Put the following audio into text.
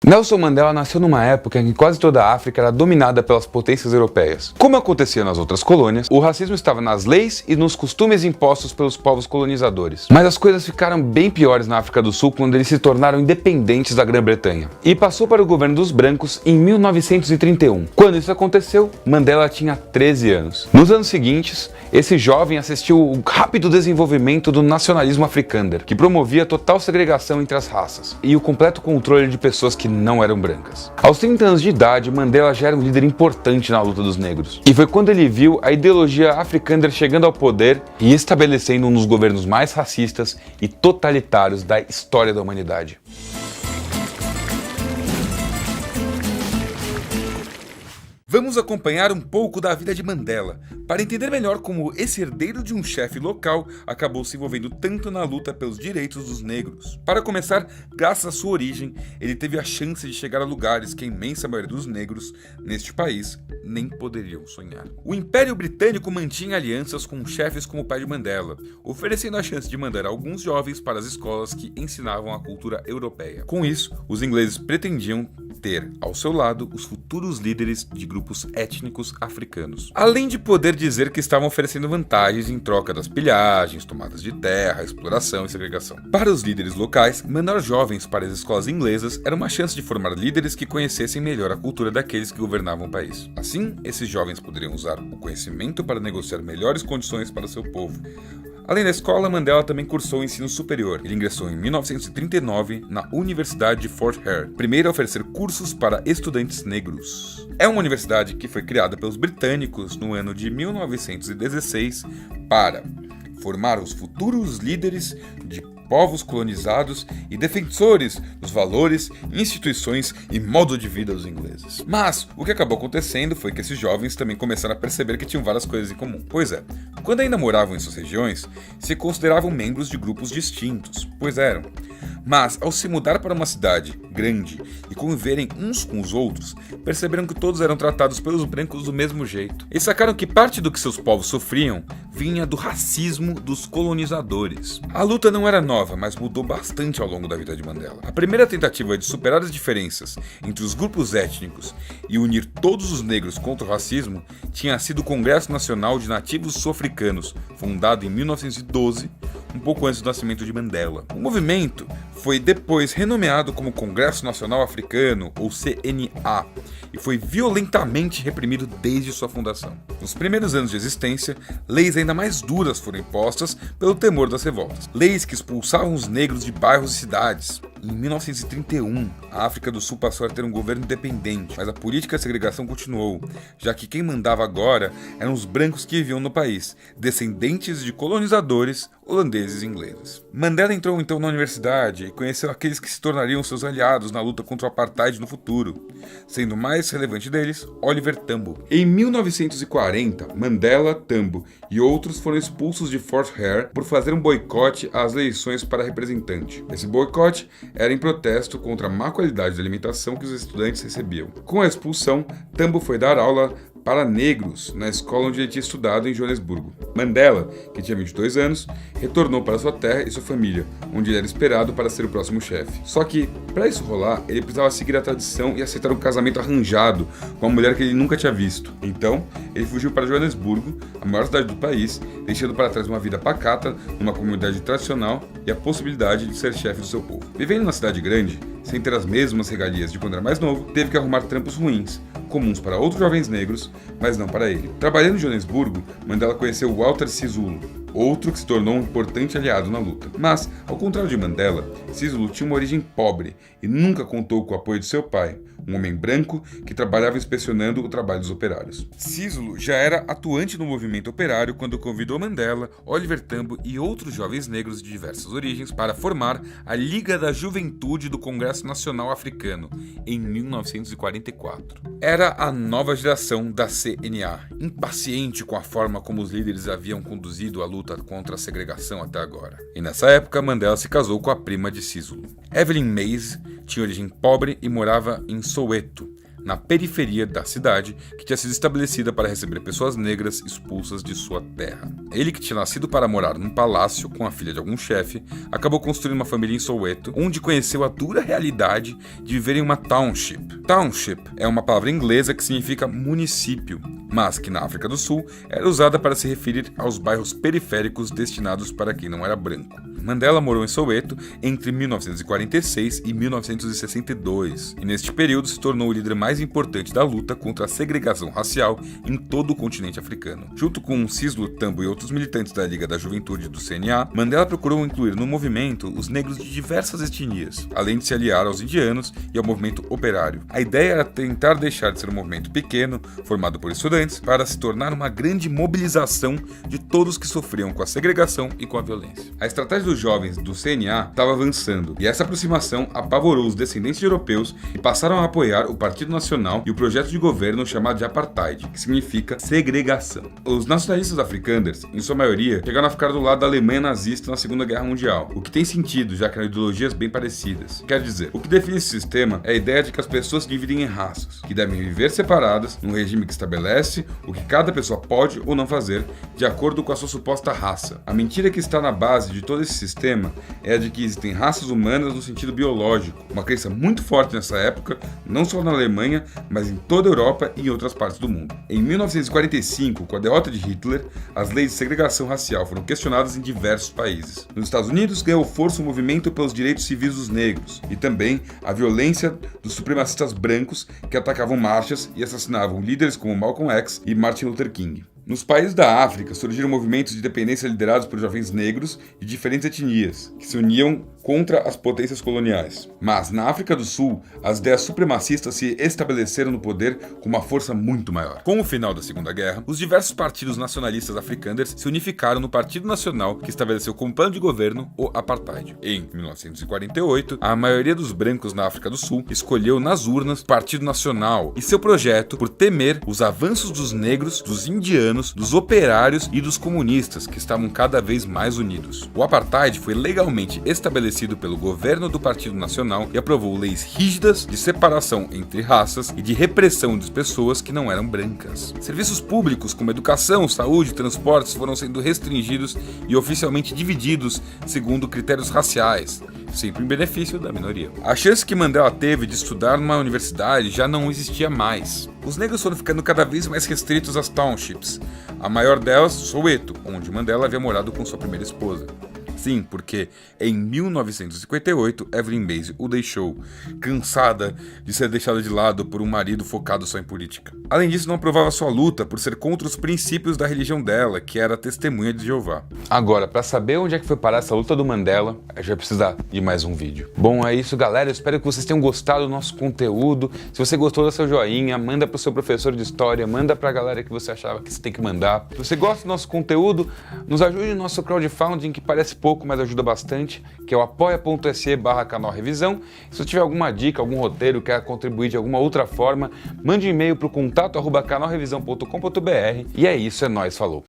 Nelson Mandela nasceu numa época em que quase toda a África era dominada pelas potências europeias. Como acontecia nas outras colônias, o racismo estava nas leis e nos costumes impostos pelos povos colonizadores. Mas as coisas ficaram bem piores na África do Sul quando eles se tornaram independentes da Grã-Bretanha. E passou para o governo dos brancos em 1931. Quando isso aconteceu, Mandela tinha 13 anos. Nos anos seguintes, esse jovem assistiu o rápido desenvolvimento do nacionalismo africâner, que promovia a total segregação entre as raças e o completo controle de pessoas que não eram brancas. Aos 30 anos de idade, Mandela já era um líder importante na luta dos negros. E foi quando ele viu a ideologia africâner chegando ao poder e estabelecendo um dos governos mais racistas e totalitários da história da humanidade. Vamos acompanhar um pouco da vida de Mandela, para entender melhor como esse herdeiro de um chefe local acabou se envolvendo tanto na luta pelos direitos dos negros. Para começar, graças à sua origem, ele teve a chance de chegar a lugares que a imensa maioria dos negros neste país nem poderiam sonhar. O Império Britânico mantinha alianças com chefes como o pai de Mandela, oferecendo a chance de mandar alguns jovens para as escolas que ensinavam a cultura europeia. Com isso, os ingleses pretendiam ter ao seu lado os futuros líderes de grupos étnicos africanos. Além de poder dizer que estavam oferecendo vantagens em troca das pilhagens, tomadas de terra, exploração e segregação. Para os líderes locais, mandar jovens para as escolas inglesas era uma chance de formar líderes que conhecessem melhor a cultura daqueles que governavam o país. Assim, esses jovens poderiam usar o conhecimento para negociar melhores condições para seu povo. Além da escola, Mandela também cursou o ensino superior. Ele ingressou em 1939 na Universidade de Fort Hare, primeiro a oferecer cursos para estudantes negros. É uma universidade que foi criada pelos britânicos no ano de 1916 para formar os futuros líderes de povos colonizados e defensores dos valores, instituições e modo de vida dos ingleses. Mas o que acabou acontecendo foi que esses jovens também começaram a perceber que tinham várias coisas em comum. Pois é, quando ainda moravam em suas regiões, se consideravam membros de grupos distintos, pois eram. Mas, ao se mudar para uma cidade grande e conviverem uns com os outros, perceberam que todos eram tratados pelos brancos do mesmo jeito. E sacaram que parte do que seus povos sofriam vinha do racismo dos colonizadores. A luta não era nova, mas mudou bastante ao longo da vida de Mandela. A primeira tentativa de superar as diferenças entre os grupos étnicos e unir todos os negros contra o racismo tinha sido o Congresso Nacional de Nativos Sul-Africanos, fundado em 1912, um pouco antes do nascimento de Mandela. O movimento foi depois renomeado como Congresso Nacional Africano, ou CNA, e foi violentamente reprimido desde sua fundação. Nos primeiros anos de existência, leis ainda mais duras foram impostas pelo temor das revoltas. Leis que expulsavam os negros de bairros e cidades. Em 1931, a África do Sul passou a ter um governo independente, mas a política de segregação continuou, já que quem mandava agora eram os brancos que viviam no país, descendentes de colonizadores holandeses e ingleses. Mandela entrou então na universidade e conheceu aqueles que se tornariam seus aliados na luta contra o apartheid no futuro, sendo o mais relevante deles Oliver Tambo. Em 1940, Mandela, Tambo e outros foram expulsos de Fort Hare por fazer um boicote às eleições para representante. Esse boicote era em protesto contra a má qualidade de alimentação que os estudantes recebiam. Com a expulsão, Tambo foi dar aula para negros na escola onde ele tinha estudado em Joanesburgo. Mandela, que tinha 22 anos, retornou para sua terra e sua família, onde ele era esperado para ser o próximo chefe. Só que, para isso rolar, ele precisava seguir a tradição e aceitar um casamento arranjado com uma mulher que ele nunca tinha visto. Então, ele fugiu para Joanesburgo, a maior cidade do país, deixando para trás uma vida pacata, numa comunidade tradicional e a possibilidade de ser chefe do seu povo. Vivendo na cidade grande, sem ter as mesmas regalias de quando era mais novo, teve que arrumar trampos ruins, comuns para outros jovens negros, mas não para ele. Trabalhando em Joanesburgo, Mandela conheceu Walter Sisulu, outro que se tornou um importante aliado na luta. Mas, ao contrário de Mandela, Sisulu tinha uma origem pobre e nunca contou com o apoio de seu pai, um homem branco que trabalhava inspecionando o trabalho dos operários. Sisulu já era atuante no movimento operário quando convidou Mandela, Oliver Tambo e outros jovens negros de diversas origens para formar a Liga da Juventude do Congresso Nacional Africano, em 1944. Era a nova geração da CNA, impaciente com a forma como os líderes haviam conduzido a luta contra a segregação até agora. E nessa época, Mandela se casou com a prima de Sisulu. Evelyn Mays tinha origem pobre e morava em Soweto, na periferia da cidade, que tinha sido estabelecida para receber pessoas negras expulsas de sua terra. Ele, que tinha nascido para morar num palácio com a filha de algum chefe, acabou construindo uma família em Soweto, onde conheceu a dura realidade de viver em uma township. Township é uma palavra inglesa que significa município, mas que na África do Sul era usada para se referir aos bairros periféricos destinados para quem não era branco. Mandela morou em Soweto entre 1946 e 1962, e neste período se tornou o líder mais importante da luta contra a segregação racial em todo o continente africano. Junto com Cislu Tambo e outros militantes da Liga da Juventude do CNA, Mandela procurou incluir no movimento os negros de diversas etnias, além de se aliar aos indianos e ao movimento operário. A ideia era tentar deixar de ser um movimento pequeno, formado por estudantes, para se tornar uma grande mobilização de todos que sofriam com a segregação e com a violência. A estratégia dos jovens do CNA estava avançando, e essa aproximação apavorou os descendentes de europeus e passaram a apoiar o Partido Nacional e o projeto de governo chamado de Apartheid, que significa segregação. Os nacionalistas africanos, em sua maioria, chegaram a ficar do lado da Alemanha nazista na Segunda Guerra Mundial, o que tem sentido, já que eram ideologias bem parecidas. Quer dizer, o que define esse sistema é a ideia de que as pessoas se dividem em raças, que devem viver separadas num regime que estabelece o que cada pessoa pode ou não fazer de acordo com a sua suposta raça. A mentira que está na base de todo esse sistema é a de que existem raças humanas no sentido biológico, uma crença muito forte nessa época, não só na Alemanha, mas em toda a Europa e em outras partes do mundo. Em 1945, com a derrota de Hitler, as leis de segregação racial foram questionadas em diversos países. Nos Estados Unidos, ganhou força o movimento pelos direitos civis dos negros e também a violência dos supremacistas brancos que atacavam marchas e assassinavam líderes como Malcolm X e Martin Luther King. Nos países da África surgiram movimentos de independência liderados por jovens negros de diferentes etnias, que se uniam contra as potências coloniais. Mas na África do Sul, as ideias supremacistas se estabeleceram no poder com uma força muito maior. Com o final da Segunda Guerra, os diversos partidos nacionalistas africanos se unificaram no Partido Nacional, que estabeleceu como plano de governo o Apartheid. Em 1948, a maioria dos brancos na África do Sul escolheu nas urnas o Partido Nacional e seu projeto por temer os avanços dos negros, dos indianos, dos operários e dos comunistas, que estavam cada vez mais unidos. O Apartheid foi legalmente estabelecido pelo governo do Partido Nacional e aprovou leis rígidas de separação entre raças e de repressão de pessoas que não eram brancas. Serviços públicos como educação, saúde e transportes foram sendo restringidos e oficialmente divididos segundo critérios raciais, sempre em benefício da minoria. A chance que Mandela teve de estudar numa universidade já não existia mais. Os negros foram ficando cada vez mais restritos às townships, a maior delas, Soweto, onde Mandela havia morado com sua primeira esposa. Sim, porque em 1958 Evelyn Maize o deixou, cansada de ser deixada de lado por um marido focado só em política. Além disso, não aprovava sua luta por ser contra os princípios da religião dela, que era a Testemunha de Jeová. Agora, para saber onde é que foi parar essa luta do Mandela, a gente vai precisar de mais um vídeo. Bom, é isso, galera. Eu espero que vocês tenham gostado do nosso conteúdo. Se você gostou, dá seu joinha, manda pro seu professor de história, manda pra galera que você achava que você tem que mandar. Se você gosta do nosso conteúdo, nos ajude no nosso crowdfunding, que parece pouco, mas ajuda bastante, que é o apoia.se/canal Revisão. Se você tiver alguma dica, algum roteiro, quer contribuir de alguma outra forma, mande um e-mail para o contato@canalrevisão.com.br. E é isso, é nóis, falou!